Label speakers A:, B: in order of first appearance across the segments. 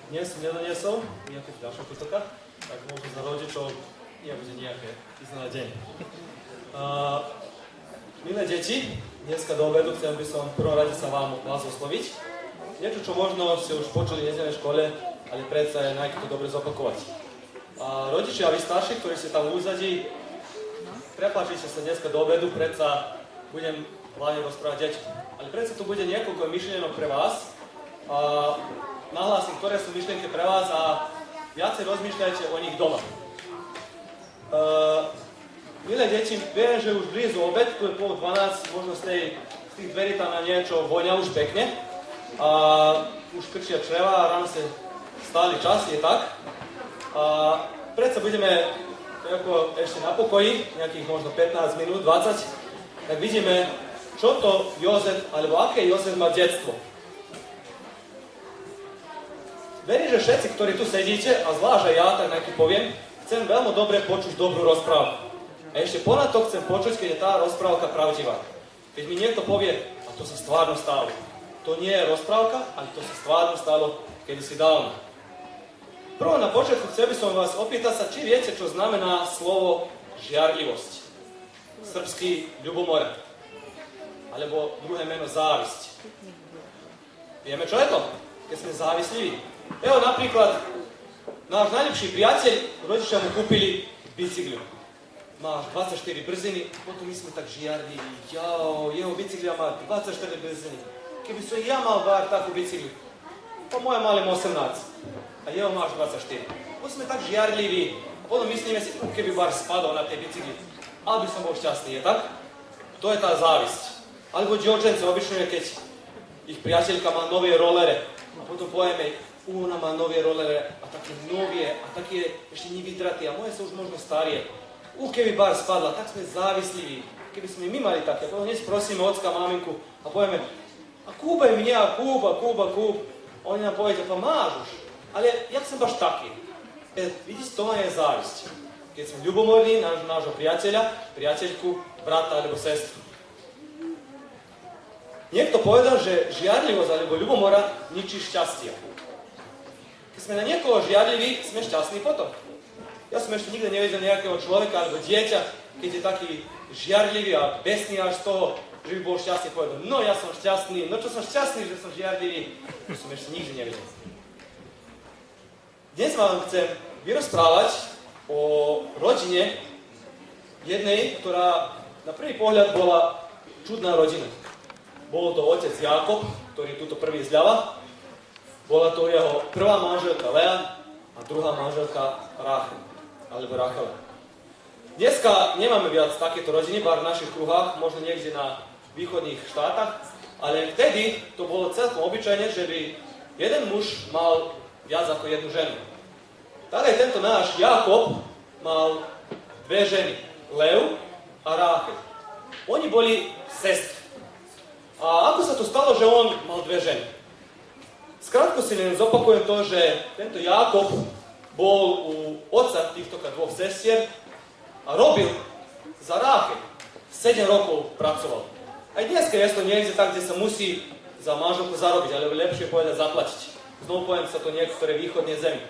A: Dnes som nedoniesol nejaké ďalšie putoka, tak možno za rodičov nebude nejaké významné deň. Milé deti, dneska do obedu chcem by som v prvom rade sa vás osloviť. Niečo, čo možno ste už počuli v nedeľnej škole, ale predsa je najmä to dobre zopakovať. Rodičia a vy starší, ktorí ste tam v úzadí, prepáčite sa dneska do obedu, predsa budem hlavne rozprávať deťom. Ale predsa tu bude niekoľko myšlienok pre vás. Nahlásim, ktoré sú myšlienky pre vás a viacej rozmýšľajte o nich doma. Milé deti, viem, že už blízu obed, tu je 11:30, možno z tých dverí tam na niečo vonia už pekne. A už krčia čreva a ráno sa stáli čas, je tak. A predsa budeme ako ešte na pokoji, nejakých možno 15 minút, 20, tak vidíme, čo to Jozef, alebo aké Jozef má detstvo. Verím, že všetci, ktorí tu sedíte, a zvlášť aj ja, tak nejaký poviem, chcem veľmi dobre počuť dobrú rozprávku. A ešte ponad to chcem počuť, keď je tá rozprávka pravdivá. Keď mi niekto povie, a to sa stvárno stalo. To nie je rozprávka, ale to sa stvárno stalo kedysi dávno. Prvo na počiatku chcel by som vás opýtať sa, či viete, čo znamená slovo žiarlivosť. Srbský ľubomora. Alebo druhé meno závisť. Vieme, čo je to? Keď sme závislí. Evo napríklad, náš najlepší priateľ, rodičia mu kúpili bicykľu. Máš 24 brziny, potom my sme tak žiarliví. Jeho bicykľa má 24 brziny. Keby som ja mal takú bicykľu, po moja mali 18. A jeho máš 24. Potom sme tak žiarliví. A potom myslíme si, keby bar spadol na tej bicykli. Ale by som bol šťastný, je tak? To je tá závisť. Alebo dievčence, obyčne, keď ich priateľka má nové rolere. A potom povieme, ona má nové rolere a také novie a také ešte nevydraté a moje sú už možno starie. Keby bar spadla, tak sme závisliví. Keby sme my mali také, potom hneď prosíme ocka, maminku a povieme, a kúpaj mňa, kúp. Oni nám povedia, pa máš už, ale jak som baš taký? Vidíš, to je závisť. Keď sme ľubomorní nášho priateľa, priateľku, brata alebo sestru. Niekto povedal, že žiarlivosť alebo ľubomora ničí šťastie. Keď sme na niekoho žiarliví, sme šťastní potom. Ja som ešte nikdy nevedel nejakého človeka alebo dieťa, keď je taký žiarlivý a besný až z toho, že by bol šťastný, povedal, no ja som šťastný, no čo som šťastný, že som žiarlivý, to som ešte nikdy nevedel. Dnes vám chcem vyrozprávať o rodine jednej, ktorá na prvý pohľad bola čudná rodina. Bol to otec Jákob, ktorý tuto prvý zľava. Bola to jeho prvá manželka Lea a druhá manželka Rachel, alebo Rachela. Dneska nemáme viac takéto rodiny, bar v našich kruhách, možno niekde na východných štátach, ale vtedy to bolo celkom obyčajné, že by jeden muž mal viac ako jednu ženu. Tak aj tento náš Jákob mal dve ženy, Leu a Rachel. Oni boli sestry. A ako sa to stalo, že on mal dve ženy? Skrátko si len zopakujem to, že tento Jákob bol u otca týchto dvoch sestier a robil za Rachel. 7 rokov pracoval. Aj dnes, keď je to niekde tak, kde sa musí za manželku zarobiť, alebo lepšie povedať zaplatiť. Znovu poviem sa to niektoré východné zemi.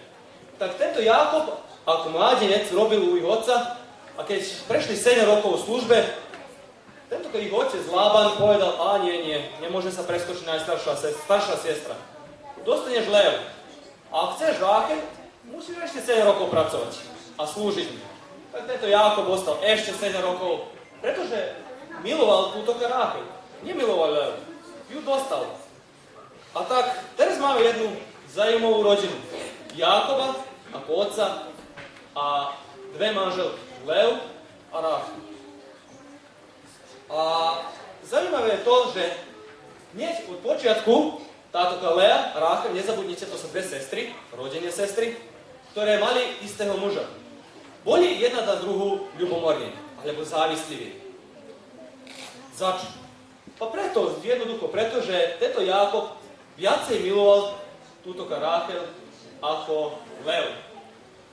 A: Tak tento Jákob ako mládenec robil u ich otca a keď prešli 7 rokov v službe, tento ich otec Lában povedal, nemôže sa preskočiť staršia sestra. Dostaneš Leu. A ak chceš Rachel, musíš ešte 7 rokov pracovať a slúžiť mi. Tak tento Jákob ostal ešte 7 rokov, pretože miloval túto Rachel. Nemiloval Leu. Ju dostal. A tak, teraz máme jednu zaujímavú rodinu. Jákoba ako otca a dve manželky. Leu a Rachel. A zaujímavé je to, že hneď od počiatku táto Lea a Rachel, nezabudnite, to sú dve sestry, rodenie sestry, ktoré mali istého muža. Boli jedna na druhú ľubomorní, alebo závisliví. Zač? A preto, jednoducho, pretože tento Jákob viacej miloval túto Rachel ako Leu.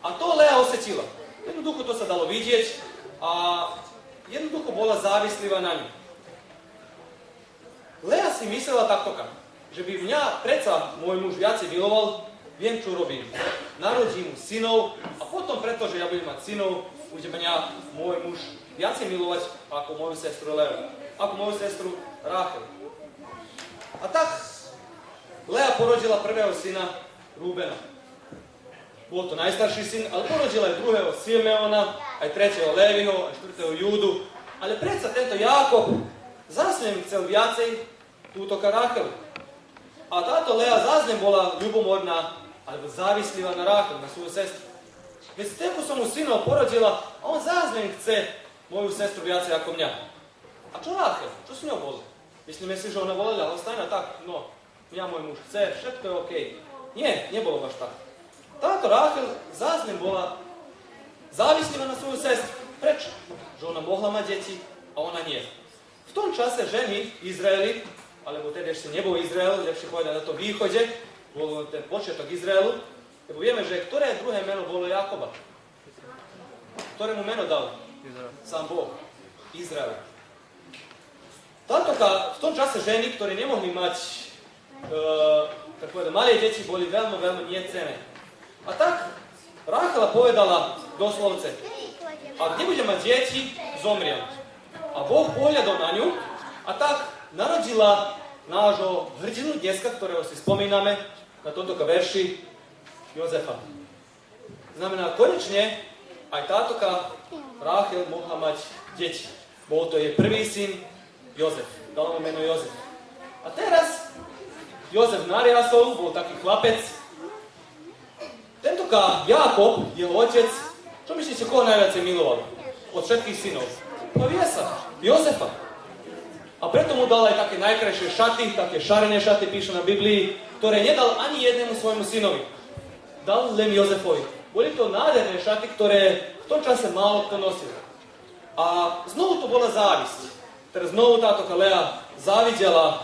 A: A to Lea osetila. Jednoducho to sa dalo vidieť a jednoducho bola závislivá na ňu. Lea si myslela takto, že by mňa predsa môj muž viacej miloval, viem, čo robím. Narodím mu synov a potom, pretože ja budem mať synov, bude mňa môj muž viacej milovať ako moju sestru Leu, ako moju sestru Ráchel. A tak Lea porodila prvého syna Rúbena. Bol to najstarší syn, ale porodila aj druhého Simeona, aj tretieho Léviho, aj štvrtého Júdu. Ale predsa tento Jákob zase chcel viacej túto Ráchel. A táto Lea zase bola ľubomorná, alebo závislivá na Ráchel, na svoju sestru. Veď teko som mu synov porodila a on zase chce moju sestru viacej ako mňa. A čo Ráchel? Čo s ňou bolo? Myslíme si, že ona bola ľahostajná? Tak, no, mňa môj muž chce, všetko je OK. Nie, nebolo až tak. Táto Ráchel zase bola závislivá na svoju sestru. Prečo? Že ona mohla mať deti a ona nie. V tom čase ženy Izraeli, alebo teda ešte nebol Izrael, lepšie povedať na tom východe, bol ten počiatok Izraelu, lebo vieme, že ktoré druhé meno bolo Jákoba. Ktorému meno dal? Sám Boh. Izrael. V tom čase ženy, ktoré nemohli mať tak povedať, malé deti, boli veľmi, veľmi niecenné. A tak Ráchela povedala doslovce, ak nebudem mať deti, zomriem. A Boh pohľadol na ňu a tak narodila nášho hrdinu dneska, ktorého si spomíname na tomto verši, Jozefa. Znamená, konečne aj táto Ráchel mohla mať deti. Bol to jej prvý syn, Jozef. Dala mu meno Jozef. A teraz Jozef nariasol, bol taký chlapec. Tento Jákob, jeho otec, čo myslíte, koho najviacej miloval? Od všetkých synov. No vie sa, Jozefa. A preto mu dal aj také najkrajšie šaty, také šarené šaty, píše na Biblii, ktoré nedal ani jednému svojmu synovi. Dal len Jozefovi. Boli to nádherné šaty, ktoré v tom čase málo kto nosil. A znovu to bola závisť. Teraz znovu táto Lea závidela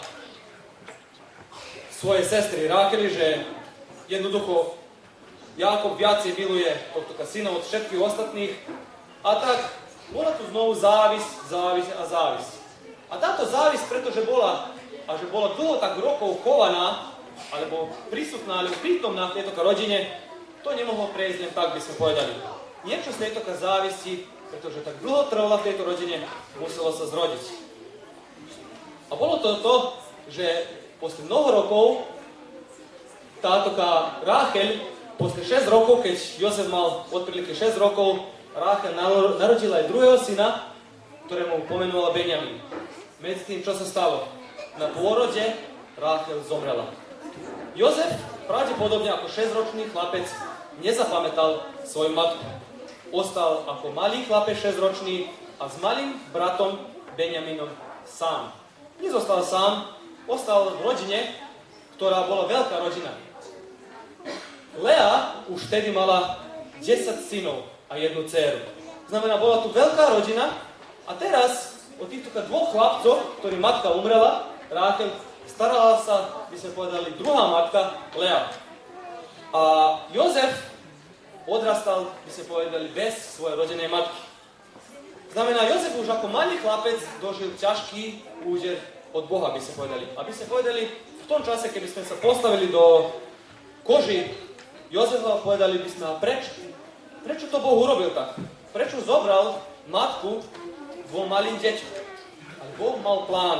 A: svojej sestry Rácheli, že jednoducho Jákob viacej miluje tohto syna od všetkých ostatných. A tak bola tu znovu závisť. A táto závisť, pretože bola dlho tak rokov chovaná, alebo prísutná, alebo prítomná v tejto rodine, to nemohlo prejsť len tak, by sme povedali. Niečo z tejto závisti, pretože tak dlho trvala v tejto rodine, muselo sa zrodiť. A bolo to, že posle mnoho rokov táto Ráchel, posle 6 rokov, keď Jozef mal odprilike 6 rokov, Ráchel narodila aj druhého syna, ktorému pomenovala Benjamín. Medzi tým, čo sa stalo? Na pôrode Ráchel zomrela. Jozef, pravdepodobne ako 6-ročný chlapec, nezapamätal svoju matku. Ostal ako malý chlapec 6-ročný a s malým bratom Benjamínom sám. Nezostal sám, ostal v rodine, ktorá bola veľká rodina. Lea už vtedy mala 10 synov a jednu dcéru. Znamená, bola tu veľká rodina a teraz o týchto dvoch chlapcoch, ktorým matka umrela, Ráchel, starala sa, by sme povedali, druhá matka, Lea. A Jozef odrastal, by sme povedali, bez svojej rodinnej matky. Znamená, Jozef už ako malý chlapec dožil ťažký úder od Boha, by sme povedali. Aby sme povedali, v tom čase, keby sme sa postavili do koži Jozefa, povedali by sme, a prečo to Boh urobil tak? Prečo zobral matku dvom malým deťom? Ale Boh mal plán.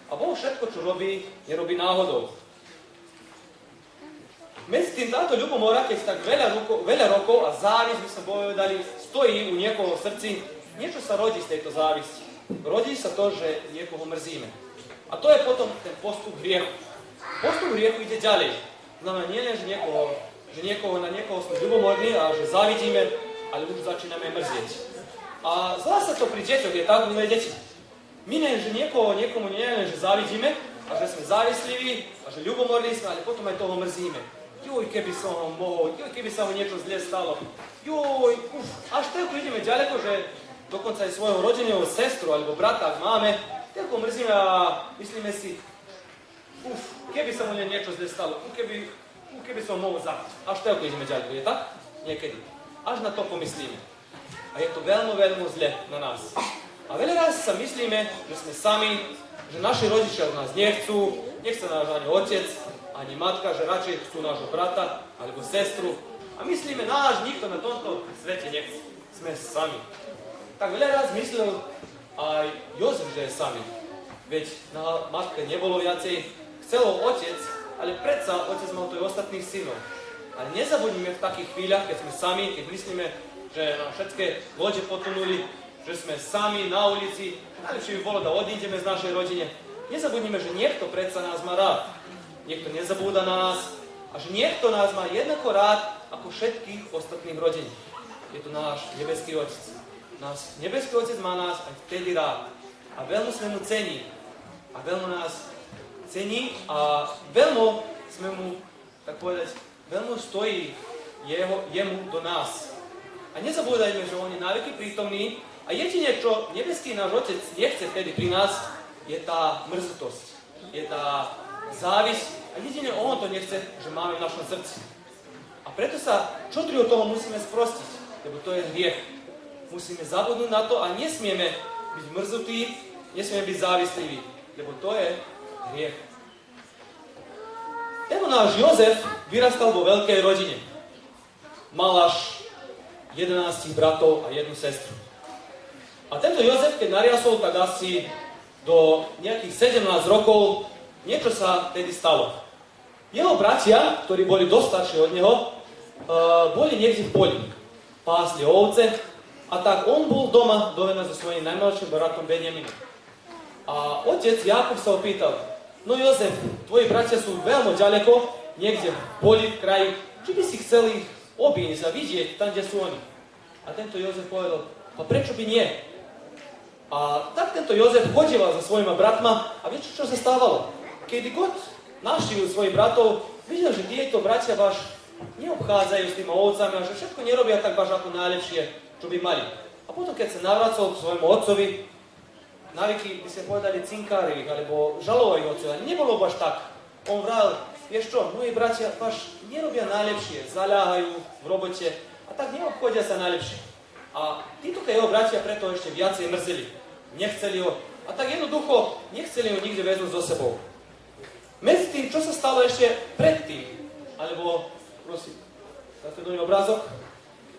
A: A Boh všetko, čo robí, nerobí náhodou. Medzi tým táto ľubomora, keď tak veľa rokov a závisť, by sme povedali, stojí u niekoho v srdci, niečo sa rodí z tejto závisti. Rodí sa to, že niekoho mrzíme. A to je potom ten postup hriechu. Postup hriechu ide ďalej. Znamená nie len, že na niekoho sme ľubomorní a že závidíme, ale už začíname mrzieť. A zase to pri deťoch je tak, milé deti. My nie, že niekomu nie len, že závidíme a že sme závisliví a že ľubomorní sme, ale potom aj toho mrzíme. Juj, keby som ho mohol, keby sa mu niečo zle stalo. Až toľko ideme ďaleko, že dokonca aj svojho rodinného sestru alebo brata, ak máme, toľko mrzíme a myslíme si, keby sa mu niečo zle stalo, keby som mohol zabiť. Až toľko ideme ďaleko, je tak? Niekedy. Až na to pomyslíme. A je to veľmi, veľmi zle na nás. A veľa raz sa myslíme, že sme sami, že naši rodičia od nás nechcú, nechce náš ani otec, a ani matka, že radšej chcú nášho brata alebo sestru. A myslíme, náš nikto na tomto svete nechce. Sme sami. Tak veľa raz myslel aj Jozef, že je sami. Veď na matke nebolo viacej, chcelo otec, ale predsa otec mal to aj ostatných synov. Ale nezabudnime v takých chvíľach, keď sme sami, keď myslíme, že nám všetké lode potonuli, že sme sami na ulici, najlepšie by bolo, da odídeme z našej rodine. Nezabudnime, že niekto predsa nás má rád. Niekto nezabúda na nás a že niekto nás má jednako rád ako všetkých ostatných rodín. Je to náš nebeský otec. Náš nebeský otec má nás aj vtedy rád. A veľmi sme mu cení. A veľmi nás cení a veľmi sme mu, tak povedať, veľmi stojí jemu do nás. A nezabúdajme, že on je naveky prítomný a jedine, čo nebeský náš otec nechce vtedy pri nás, je tá mrzutosť, je tá závisť a jedine on to nechce, že máme v našom srdci. A preto sa čotri od toho musíme sprostiť, lebo to je hriech. Musíme zabudnúť na to a nesmieme byť mrzutí, nesmieme byť závislí, lebo to je hriech. Tento náš Jozef vyrastal vo veľkej rodine. Mal až 11 bratov a jednu sestru. A tento Jozef, keď nariasol, tak asi do nejakých 17 rokov niečo sa tedy stalo. Jeho bratia, ktorí boli dosť starší od neho, boli niekde v poli. Pásli ovce a tak on bol doma so svojím najmladším bratom Benjaminom. A otec Jakub sa opýtal, no Jozef, tvoji bratia sú veľmi ďaleko, niekde v poli, v kraji, či by si chcel ich obísť a vidieť tam, kde sú oni. A tento Jozef povedal, a prečo by nie? A tak tento Jozef chodíval za svojimi bratma a viete, čo sa stávalo? Keď God navštívil svojich bratov, videl, že tieto bratia váš neobchádzajú s tými ovcami a že všetko nerobia tak váš ako najlepšie, čo by mali. A potom, keď sa navracol k svojmu otcovi, navyky by ste povedali cinkári alebo žalovali otcovi, ale nebolo až tak. On vral, vieš čo, moji bratia váš nerobia najlepšie, zaľahajú v robote a tak neobchodia sa najlepšie. A títo jeho bratia preto ešte viacej mrzeli. Nechceli ho. A tak jednoducho nechceli ho nikde vezmúť so sebou. Medzi tým, čo sa stalo ešte predtým, alebo, prosím, dáte do obrázok.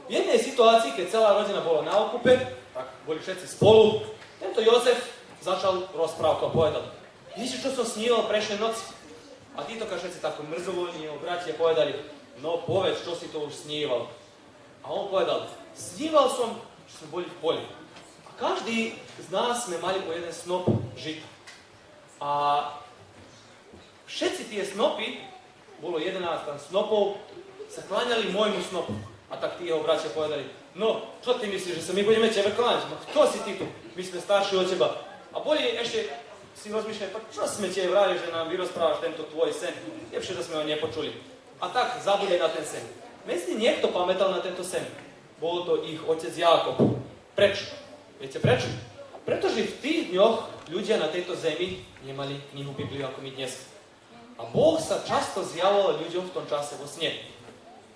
A: V jednej situácii, keď celá rodina bola na okupe, tak boli všetci spolu, tento Jozef začal rozprávku a povedal, viete, čo som sníval prešlej noci? A títo všetci takú mrzovoľní jeho bratia povedali, no povedz, čo si to už sníval. A on povedal, sníval som, že sme boli v poli. A každý z nás sme mali po jeden snop žita. A všetci tie snopy, bolo 11 snopov, sa kláňali môjmu snopu. A tak tí jeho bratia povedali, no, čo ty myslíš, že sa my budeme tebe kláňať? No, kto si ty tu? My sme starší od teba. A boli ešte, si rozmýšľali, čo sme ti vrali, že nám vyrozprávaš tento tvoj sen? Lepšie, že sme ho nepočuli. A tak zabudaj na ten sen. Medzi niekto pamätal na tento sen. Bol to ich otec Jákob. Prečo? Viete prečo? Pretože v tých dňoch ľudia na tejto zemi nemali knihu Bibliu ako my dnes. A Boh sa často zjavoval ľuďom v tom čase vo sne.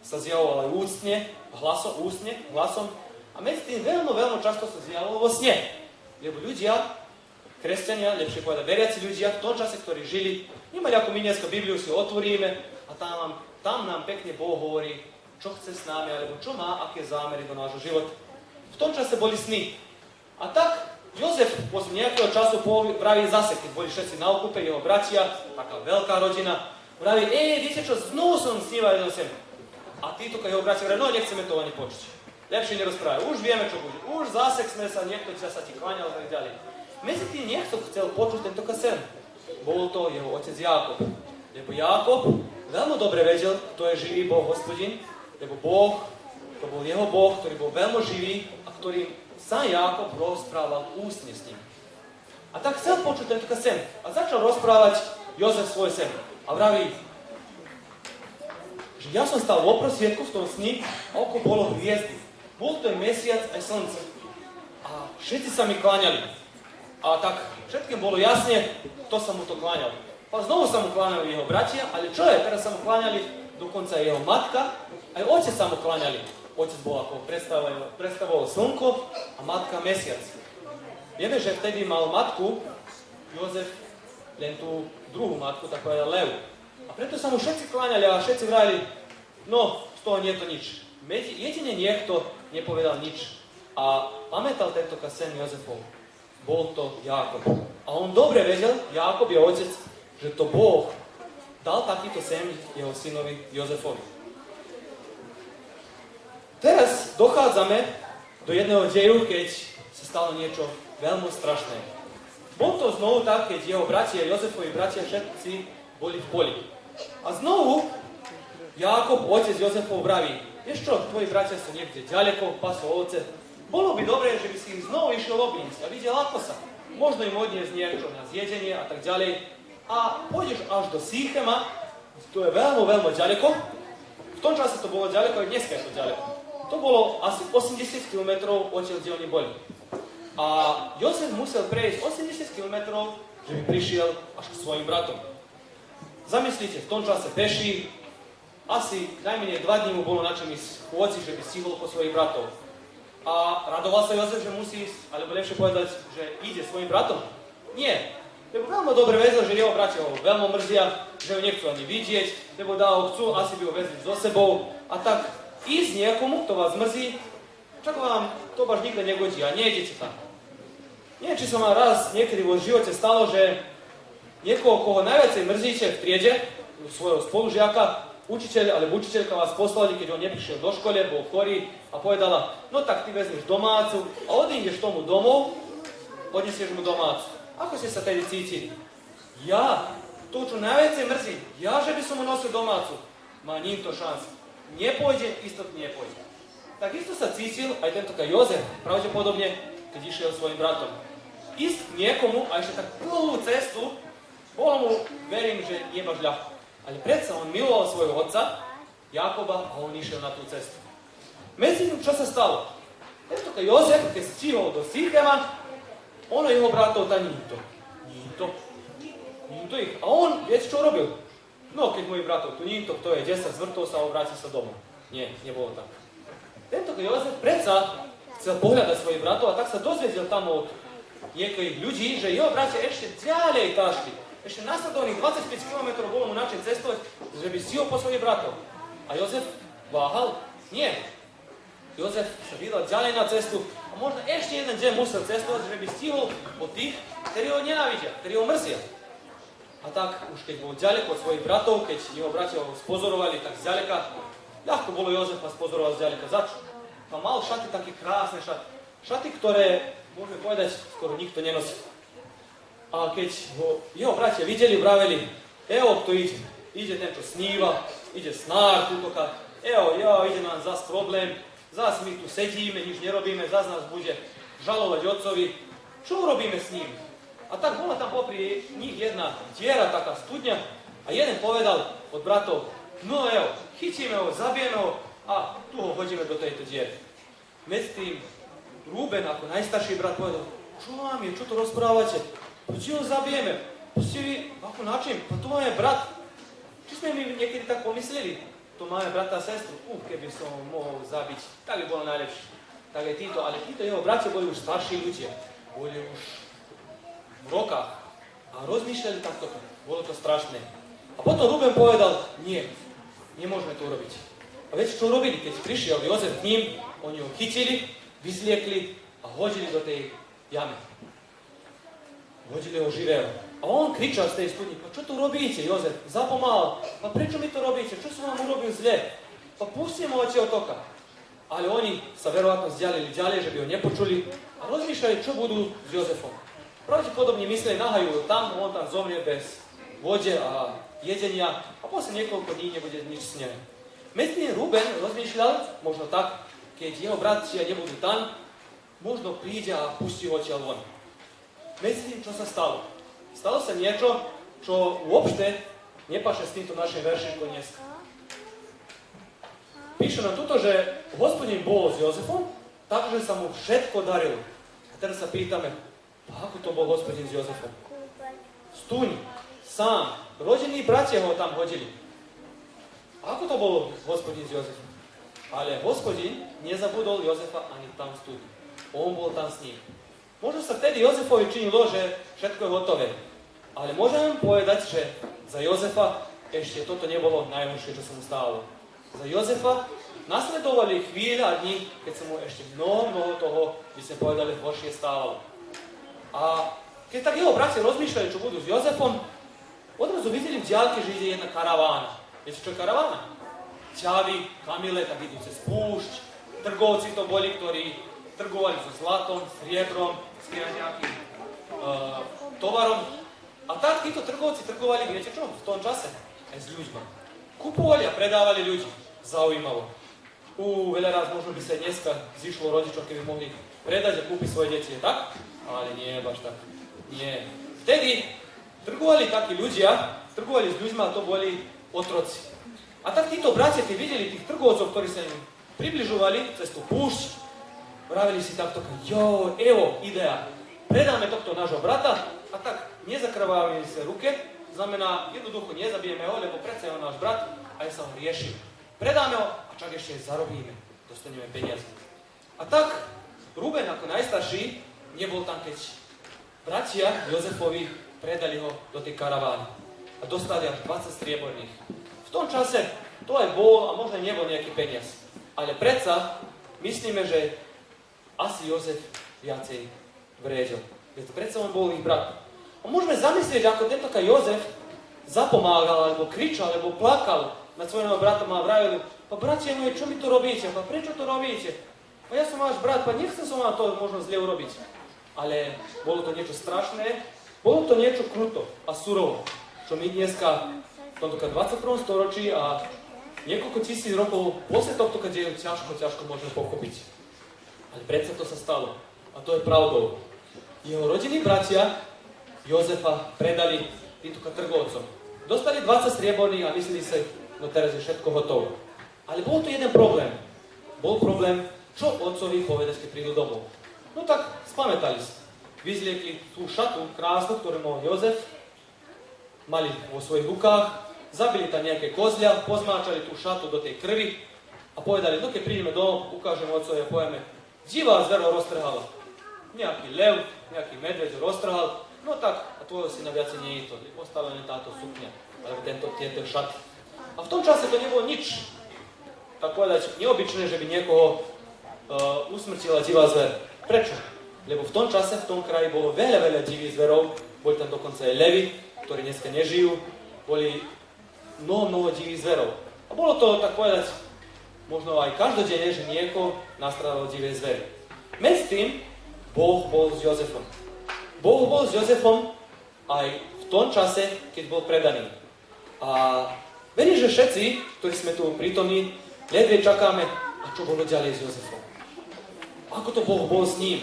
A: Sa zjavoval aj ústne, hlasom. A medzi tým veľmi často sa zjavoval vo sne. Lebo ľudia, kresťania, lepšie povedať, veriaci ľudia v tom čase, ktorí žili, nemali ako my dnes Bibliu, si otvoríme a tam nám pekne Boh hovorí, čo chce s nami, alebo čo má, aké zámery do nášho života. V tom čase boli sny. A tak Jozef po nejakého času praví zase, keď boli všetci na okupe, jeho bratia, taká veľká rodina, praví, viete čo, znovu som sníval jeden sen. A títo jeho bratia hovorí, no nechceme to ani počuť. Lepšie nerozprávaj, už vieme, čo bude. Už zase sme sa, niekto sa ti kláňal a tak ďalej. Medzi tým niekto chcel počuť tento sen. Bol to jeho otec Jákob. Lebo Jákob veľmi dobre vedel, kto je živý Boh, Hospodin, lebo Boh, to bol jeho Boh, ktorý bol veľmi živý a ktorý sa Jákob rozprával ústne s ním. A tak chcel počuť tento sen. A začal rozprávať Jozef svoj sen. A vraví, že ja som stal v oprosiedku v tom sni a okolo bolo hviezdy. Bol to aj mesiac, aj slnce. A všetci sa mi kláňali. A tak všetkým bolo jasne, kto sa mu to kláňal. A znovu sa mu kláňali jeho bratia, ale čo je? Teraz sa mu kláňali dokonca jeho matka, aj otec sa mu kláňali. Otec bol ako predstavoval slnko a matka mesiac. Vieme, že vtedy mal matku Jozef len tú druhú matku, tak povedal Lev. A preto sa mu všetci kláňali a všetci vrali, no, z toho nie je to nič. Jedine niekto nepovedal nič a pamätal tento sen Jozefov. Bol to Jákob. A on dobre vedel, Jákob je otec, že to Boh dal takýto sen jeho synovi Jozefovi. Teraz dochádzame do jedného deju, keď sa stalo niečo veľmi strašné. Bol to znovu tak, keď jeho bratia, Jozefovi bratia, všetci boli v poli. A znovu Jákob, otec Jozefov, vraví, vieš čo, tvoji bratia sú niekde ďaleko, pasú ovce. Bolo by dobré, že by si im znovu išiel obísť a videl, ako sa. Možno im odniesť niečo na zjedenie a tak ďalej. A pôjdeš až do Sýchema, to je veľmi ďaleko. V tom čase to bolo ďaleko, aj dneska je to ďaleko. To bolo asi 80 km odtiaľ, kde oni boli. A Jozef musel prejsť 80 km, že by prišiel až k svojim bratom. Zamyslite, v tom čase peši, asi najmenej 2 dní mu bolo na čom ísť chôdzi, že by stihol po svojich bratov. A radoval sa Jozef, že musí ísť, alebo lepšie povedať, že ide svojim bratom? Nie. Lebo veľmi dobre vedel, že jeho bratia ho veľmi mrzia, že ho nechcú ani vidieť, lebo dá ho chcú, asi by ho vezli so sebou. A tak ísť niekomu, kto vás mrzí, čak vám to váš nikde negodí a nejdete tam. Nie, či sa vám raz niekedy vo živote stalo, že niekoho, koho najviacej mrzíte v triede, svojho spolužiaka, učiteľ alebo učiteľka vás poslali, keď on neprišiel do škole, bol chorý a povedala, no tak ty vezmeš domácu a odídeš tomu domov, odnesieš mu domácu. Ako ste sa tedy cítili? Ja, to čo najviacej mrzí, ja, že by som mu nosil domácu, má ním to šancu. Nepôjde, istotne nepôjde. Tak isto sa cítil aj tento Jozef, pravdepodobne, keď išiel svojim bratom. Ísť k niekomu a ešte tak dlhú cestu, bolo mu, verím, že nebaž ľahko. Ale predsa on miloval svojho otca, Jákoba, a on išiel na tú cestu. Medzi tým, čo sa stalo? Tento Jozef, keď stihol do Sýchema, on a jeho bratov tam nikto ich. A on, viete, čo robil? No, keď mojich bratov tu nikto, kto je 10, zvrtol sa a vrátil sa domov. Nie, nebolo tak. Tento Jozef predsa chcel pohľadať svojich bratov a tak sa dozvedel tam od niektorých ľudí, že jeho bratia ešte ďalej tášli. Ešte nasledovných 25 km bolo mu na čem cestovať, že by stihol po svojich bratov. A Jozef váhal? Nie. Jozef sa vydal ďalej na cestu a možno ešte jeden deň musel cestovať, že by stihol po tých, ktorí ho nenávidia, ktorí ho mrzia. A tak, už keď bol ďaleko od svojich bratov, keď jeho bratia ho spozorovali tak zďaleka, ľahko bolo Jozefa spozorovať zďaleka. Začo? A mal šaty, také krásne šaty. Šaty, ktoré, môžeme povedať, skoro nikto nenosí. A keď ho jeho bratia videli, vraveli, evo, kto ide? Ide ten, čo sníva, ide snár, tutoka. Evo, ide nám zas problém, zas my tu sedíme, nič nerobíme, zas nás bude žalovať otcovi. Čo urobíme s ním? A tak bola tam popri nich jedna diera, taká studňa, a jeden povedal od bratov, no evo, chytíme ho, zabijeme ho a tu ho hodíme do tejto diery. Medzi tým Rúben, ako najstarší brat, povedal, čo vám je, čo tu rozprávate? Či ho zabijeme? Ste vy, ako na čím? Pa to máme brat. Či sme my niekedy tak pomysleli? To máme brata a sestru. Keby som ho mohol zabiť, tak by bolo najlepšie. Tak aj títo, ale títo jeho bratia boli už starší ľudia. Boli už v rokách. A rozmýšľali takto. Bolo to strašné. A potom Rúben povedal, nie, nemôžeme to urobiť. A viete, čo urobili? Keď prišiel Jozef k ním, oni ho chytili, vyzliekli a hodili do tej jamy. Hodili ho živého. A on kričal z tej studni, čo tu robíte, Jozef? Zapomal. A prečo mi to robíte? Čo som vám urobil zle? Pa pustím ho od toka. Ale oni sa verovatno vzdialili ďalej, že by ho nepočuli a rozmýšľali, čo budú s Jozefom. Pravdepodobne mysleli, nahajú ho tam, on tam zomrie bez vode a jedenia a posle niekoľko dní nebude nič s ním. Medzi tým Rúben rozmýšľal, možno tak, keď jeho bratia nebudú tam, možno príde a pustí ho odtiaľ von. Medzi tým, čo sa stalo? Stalo sa niečo, čo uopšte nepáše s týmto našim veršičkom dnes. Píše nám tuto, že Hospodin bol s Jozefom, takže sa mu všetko darilo. A teraz sa pýtame, ako to bol Hospodin s Jozefom? Stuň, sám, rodinní bratia ho tam hodili. Ako to bolo Hospodin s Jozefom? Ale Hospodin nezabudol Jozefa ani tam v studni. On bol tam s ním. Možno sa vtedy Jozefovi činilo, že všetko je hotové. Ale môžem povedať, že za Jozefa ešte toto nebolo najhoršie, čo sa mu stalo. Za Jozefa nasledovali chvíľa a dní, keď sa mu ešte mnoho toho, by sme povedali, horšie stávalo. A keď tak jeho bratia rozmýšľali, čo budú s Jozefom, odrazu videli v diaľke, že ide jedna karavána. Viete, čo je karavána? Ťavy, kamile, tak idú cez púšť. Trgovci to boli, ktorí trgovali so zlatom, striebrom, s nejakým tovarom. A tak títo trgovci trgovali, viete čo? V tom čase aj s ľuďmi. Kupovali a predávali ľudí. Zaujímavo. Veľa raz možno by sa dneska zišlo rodičom, keby mohli predať a kúpiť svoje deti, tak? Ale nie, baš tak. Nie. Vtedy trgovali takí ľudia, trgovali s ľuďmi a to boli otroci. A tak títo bratia, keď videli tých trgovcov, ktorí sa im približovali cez tú púšť, vravili si takto, evo, idea, predáme tohto nášho brata a tak nezakrvávame sa ruke, znamená, jednoducho nezabijeme ho, lebo predsa je on náš brat a je sa ho rieši. Predáme ho a čak ešte zarobíme, dostaneme peniaze. A tak Ruben ako najstarší nebol tam, keď bratia Jozefovi predali ho do tej karavány a dostali až 20 strieborných. V tom čase to aj bol a možno nebol nejaký peniaz. Ale predsa myslíme, že asi Jozef viacej vriedil. Veď predsa on bol ich brat. A môžeme zamyslieť, ako tento Jozef zapomágal, alebo kričal, alebo plakal nad svojím bratom a vravil: pa bratia moji, čo mi to robíte? Pa prečo to robíte? Pa ja som váš brat, pa nechcem som vám to možno zle urobiť. Ale bolo to niečo strašné, bolo to niečo kruto a surovo, čo my dneska v tomto 21. storočí a niekoľko tisíc rokov posle tohto deju ťažko môžeme pochopiť. Ale predsa to sa stalo. A to je pravdou. Jeho rodinní bratia Jozefa predali týmto trgovcom. Dostali 20 strieborných a mysleli si, no teraz je všetko hotovo. Ale bol tu jeden problém. Bol problém, čo otcovi povedať, keď prídu domov. No tak spamätali sa. Vyzliekli tú šatu krásnu, ktorú mal Jozef, mali vo svojich rukách, zabili tam nejaké kozľa, pozmáčali tú šatu do tej krvi a povedali, no keď prídeme domov, ukážeme otcovi a povieme, divá zver ho roztrhala. Nejaký lev, nejaký medveď ho roztrhal, no tak, a tvojho syna viacej nie je to. Ostala len táto sukňa, alebo tento šat. A v tom čase to nebolo nič, tak povedať, neobyčné, že by niekoho usmrtila divá zver. Prečo? Lebo v tom čase, v tom kraji bolo veľa divých zverov, boli tam dokonca aj levy, ktorí dneska nežijú, boli mnoho divých zverov. A bolo to, tak povedať, možno aj každodenne, že niekoho nastrádalo divé zvery. Medzi tým Boh bol s Jozefom. Boh bol s Jozefom aj v tom čase, keď bol predaný. A verím, že všetci, ktorí sme tu prítomní, ledve čakáme, a čo bolo ďalej s Jozefom. Ako to Boh bol s ním?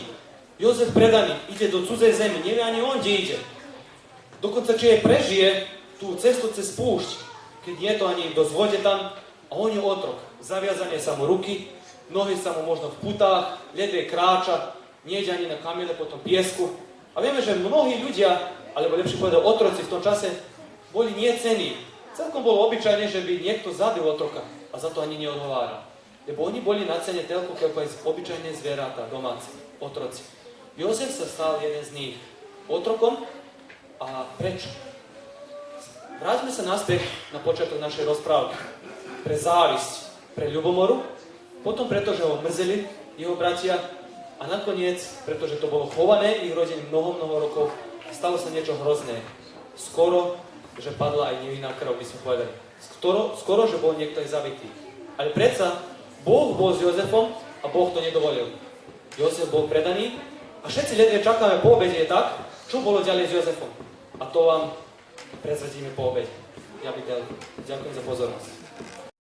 A: Jozef predaný, ide do cudzej zemi, nevie ani on, kde ide. Dokonca, či aj prežije tú cestu cez púšť, keď nie je to ani dosť vode tam, a on je otrok. Zaviazané sa mu ruky, nohy sa mu možno v putách, ledve kráča, nejde ani na kamile po tom piesku. A vieme, že mnohí ľudia, alebo lepšie povedať otroci v tom čase, boli niecenní. Celkom bolo obyčajné, že by niekto zabil otroka a za to ani neodhováral. Lebo oni boli na cene toľko, ako aj obyčajné zvieratá, domáci, otroci. Jozef sa stal jeden z nich otrokom. A prečo? Vráťme sa naspäť na počiatok našej rozprávky. Pre závisť, pre ľubomoru, potom preto, že ho mrzeli jeho bratia a nakoniec, pretože to bolo chované ich rodine mnoho rokov, stalo sa niečo hrozné. Skoro, že padla aj nevinná krv, by sme povedali. Skoro, že bol niekto aj zabitý. Ale predsa Boh bol s Jozefom a Boh to nedovolil. Jozef bol predaný a všetci ledve čakáme po obede tak, čo bolo ďalej s Jozefom. A to vám prezradíme po obede. Ja by ďakujem za pozornosť.